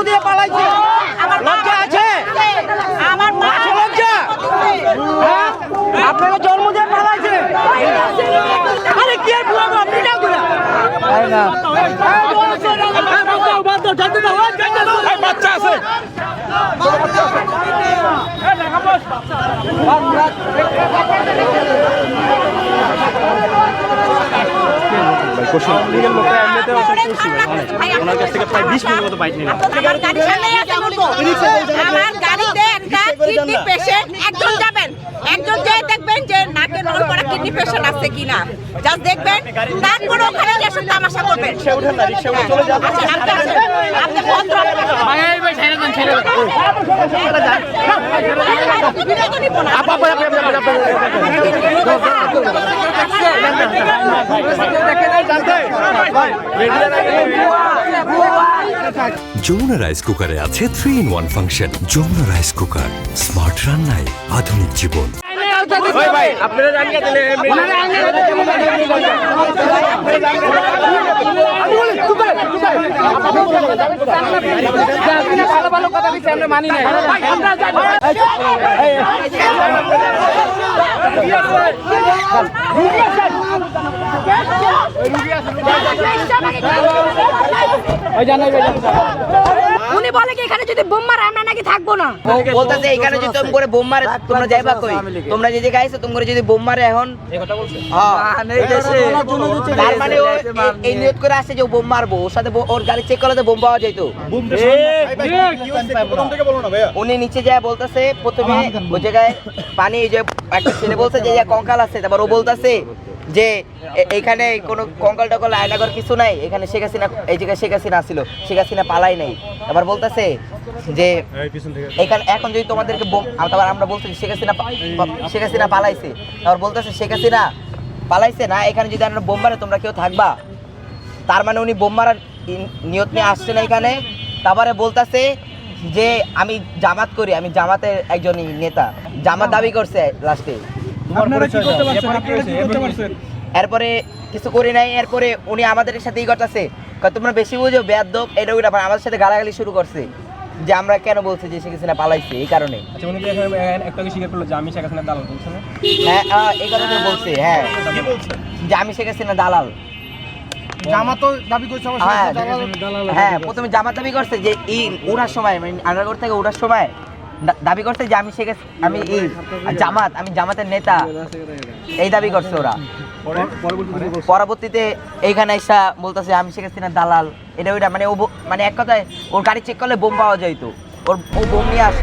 দিয়ে পালাইছে, লজ্জা আছে? আমার মা আছে লজ্জা? হ্যাঁ? আপনাকে জন্ম দিয়ে পালাইছে। আরে কি আর বলবো, আপনি যাও তো না। তাই না। বাচ্চা আছে ওনার কাছ থেকে প্রায় 20 মিনিট মতো বাইক নিলাম। আমার গাড়িতে একটা কিডনি পেশেন্ট একজন যাবেন, একজন যে দেখবেন যে নাকে নল করা কিডনি পেশেন্ট আছে কিনা, জাস্ট দেখবেন, তারপরে ওখানে এসে তামাশা করবেন। আপনি ভদ্র যমুনা রাইস কুকারে আছে 3-in-1 function. Jamuna rice cooker, smart রান্নায় আধুনিক জীবন। ভাই আপনারা জানিয়ে দিলে ভালো ভালো কথা দিচ্ছি, আমরা মানি না। উনি বলে কি এখানে যদি বোম মারে আমরা নাকি থাকবো না। বলতেছে এখানে যদি তুমি করে বোম মারে তোমরা যাইবা কই? তোমরা যে জায়গায় আইছো তোমরা যদি বোম মারে এখন এই কথা বলছে। হ্যাঁ তার মানে ও এই নিয়ত করে আসছে যে ও বোম মারবো, ওর সাথে ওর গাড়ি চেক করলে তো বোম পাওয়া যাইতো। উনি নিচে যায় বলতেছে প্রথমে ওই জায়গায় পানি, এই যে একটা ছেলে বলছে যে কঙ্কাল আছে, তারপর ও বলতেছে যে এইখানে কোনো কঙ্কাল টকল আয়নাগর কিছু নাই, এখানে শেখ হাসিনা, এই জায়গায় শেখ হাসিনা আসছিল, শেখ হাসিনা পালাই নাই। আবার বলতেছে যে এখানে এখন যদি তোমাদেরকে বোম, তারপর আমরা বলছি শেখ হাসিনা পালাইছে, তারপর বলতেছে শেখ হাসিনা পালাইছে না, এখানে যদি আমরা বোম মারে তোমরা কেউ থাকবা। তার মানে উনি বোম মারার নিয়ত নিয়ে আসছে না এখানে। তারপরে বলতেছে যে আমি জামাত করি, আমি জামাতের একজন নেতা, জামাত দাবি করছে লাস্টে। এরপরে কিছু করি নাই। এরপরে উনি আমাদের সাথে ই করতেছে, তোমরা বেশি বুঝো বেয়াদব, এটা ওইটা, আমাদের সাথে গালাগালি শুরু করছে যে আমরা কেন বলছি যে শেখ হাসিনা পালাইছে এই কারণে। হ্যাঁ এই কথা বলছে, হ্যাঁ যে আমি শেখ হাসিনা দালাল। হ্যাঁ প্রথমে জামাত দাবি করছে যে ওঠার সময়, মানে আন্ডারগ্রাউন্ড থেকে ওঠার সময় দাবি করছে যে আমি জামাতের নেতা, এই দাবি করছে ওরা। পরবর্তীতে এইখানে এসা বলতেছে আমি শেখ হাসিনার দালাল, এটা ওইটা, মানে ও মানে এক কথায় ওর গাড়ি চেক করলে বোম পাওয়া যাইতো, ও বোম নিয়ে আসে।